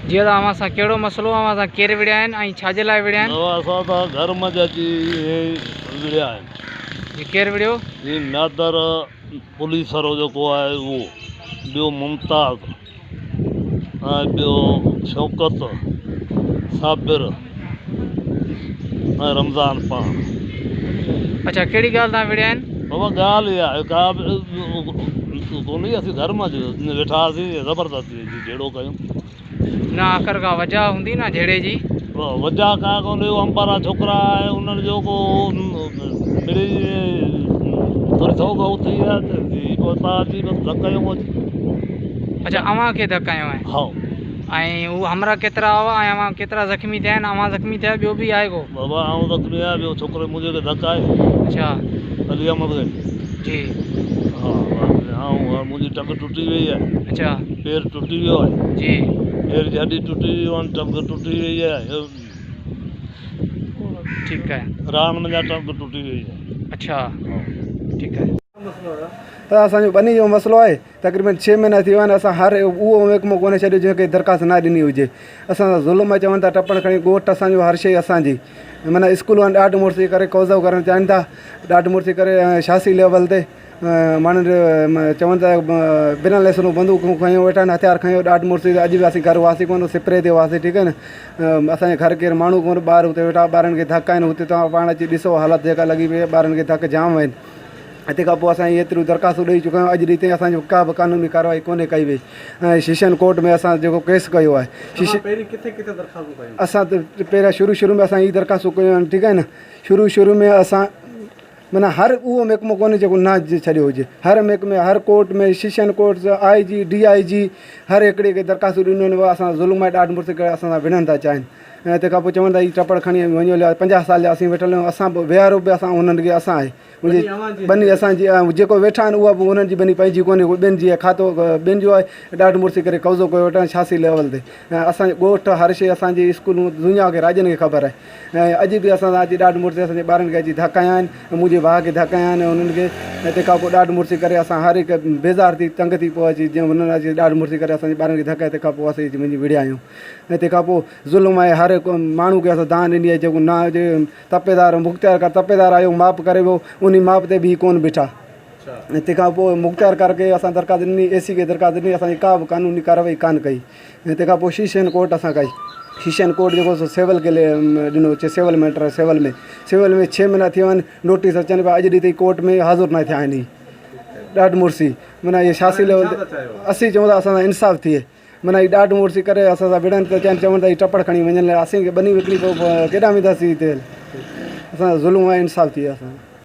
जी अवां सां कहिड़ो मसलो अवां सां केरु विड़िया आहिनि ऐं छाजे लाइ विड़िया आहिनि? असां त घर में अची विड़िया आहिनि। जी केरु विड़ियो? जी नादर पुलिस वारो जेको आहे उहो, ॿियो मुमताज़ ऐं ॿियो शौकत साबिर ऐं रमज़ान पाण। अच्छा कहिड़ी ॻाल्हि तव्हां विड़िया आहिनि? बाबा ॻाल्हि इहा आहे का कोन्हे, असीं घर में वेठा हुआसीं ज़बरदस्ती जहिड़ो कयूं न आख़िर का वजह हूंदी न जहिड़े जी? वजह का कोन्हे, अंबारा छोकिरा आहे उन्हनि जो को मिड़ी थोरी थोक थी आहे अची धकायूं अची। अच्छा अव्हां खे धकायो आहे? हा। ऐं हू हमरा केतिरा हुआ ऐं अव्हां केतिरा ज़ख़्मी थिया आहिनि? अव्हां ज़ख़्मी थिया ॿियो बि आहे को? बाबा आउं ज़ख़्मी आहियां, ॿियो छोकिरे मुंहिंजे खे धकाए। अच्छा अली अहमद जी। हा ऐं मुंहिंजी टंग टुटी वई आहे। अच्छा पेर टुटी वियो आहे जी। पेर जी हॾी टुटी वई आहे, टंग टुटी वई आहे। ठीकु आहे। रान में टंग टुटी वई आहे। अच्छा ठीकु आहे। त असांजो ॿनी जो मसइलो आहे, तक़रीबन 6 महीना थी विया आहिनि। असां हर उहो महकमो कोन्हे छॾियो जंहिंखे दरख़्वास्त न ॾिनी हुजे। असां ज़ुल्म चवनि था टपण खणी, ॻोठ असांजो, हर शइ असांजी। माना स्कूल वञी ॾाढ मुड़सी करे कौज़ो करणु चाहिनि था, ॾाढ मुड़सी करे शासी लेवल ते माण्हुनि चवनि था बिना लेसनूं बंदूकूं खयूं वेठा आहिनि, हथियार खयूं, ॾाढ मुड़सी। अॼु बि असीं घर हुआसीं कोन, सिपरे ते हुआसीं, ठीकु आहे न। असांजे घर केरु माण्हू कोन, ॿार हुते वेठा, ॿारनि खे धक आहिनि हुते, तव्हां पाण अची ॾिसो हालत जेका लॻी पई आहे, ॿारनि खे धक जाम आहिनि। तंहिंखां पोइ असां एतिरियूं दरख़्वास्तूं ॾेई चुका आहियूं, अॼु ॾींहुं ताईं असांजो का बि कानूनी कार्रवाई कोन्हे कई वई। ऐं सेशन कोर्ट में असां जेको केस कयो आहे, असां त पहिरियां शुरू में असां ई दरख़्वास्तूं कयूं आहिनि, ठीकु आहे न। शुरू में असां माना हर उहो महकमो कोन्हे जेको न छॾियो हुजे। हर महकमे, हर कोर्ट में, सेशन कोर्ट, IG DIG हर हिकिड़े खे दरख़्वास्तूं ॾिनियूं आहिनि। असां ज़ुल्म आहे ॾाढ मुड़सी करे असां सां विढ़नि था चाहिनि। ऐं तंहिंखां पोइ चवनि था हीअ टपड़ खणी वञो, 50 साल जा असीं वेठल आहियूं। असां बि विहारो बि असां उन्हनि खे, असां आहे मुंहिंजी बनी असांजी, जेको वेठा आहिनि उहा बि उन्हनि जी बनी पंहिंजी कोन्हे, ॿियनि जी खातो ॿियनि जो आहे। ॾाढ मुड़सी करे कब्ज़ो कयो वेठा शासी लेवल ते। ऐं असांजे ॻोठ, हर शइ असांजी, स्कूलूं, दुनिया खे, राज्यनि खे ख़बर आहे। ऐं अॼु बि असां अची ॾाढ मुड़सी असांजे ॿारनि खे अची धकाया आहिनि, मुंहिंजे भाउ खे धकाया आहिनि उन्हनि खे। ऐं तंहिंखां पोइ ॾाढ मुड़सी करे असां हर हिकु बेज़ार थी, तंग थी पोइ अची, जीअं हुननि अची ॾाढ मुड़सी करे असांजे ॿारनि खे धकाए। तंहिंखां पोइ असीं अची मुंहिंजी विड़िया आहियूं। ऐं तंहिंखां पोइ ज़ुल्म आहे, हर हिकु माण्हू खे असां दान ॾिनी आहे, जेको न तपेदार मुख़्तियार कर तपेदार आयो माप करे वियो, उन माप ते बि कोन बीठा। ऐं तंहिंखां पोइ मुख़्तियार करके असां दरख़्वास्त ॾिनी, AC खे दरख़्वास्त ॾिनी, असांजी का बि कानूनी कार्रवाई कान कई। ऐं तंहिंखां पोइ सेशन कोर्ट असां कई। सेशन कोर्ट जेको सिविल खे ॾिनो, सिविल मैटर, सिविल में 6 महीना थी विया आहिनि, नोटिस अचनि पिया, अॼु ॾींहुं ताईं कोर्ट में हाज़ुर न थिया आहिनि। ॾाढ मुड़सी माना इहे शासी लेवल ते असीं चऊं था असां सां इंसाफ़ थिए। माना हीअ ॾाढ मुड़सी करे असां सां विढ़नि था चाहिनि, चवनि था हीअ टपड़ खणी वञण लाइ। असीं ॿनी विकिणी पोइ केॾां वेंदासीं हिते? असां ज़ुल्म आहे, इंसाफ़ थिए असां।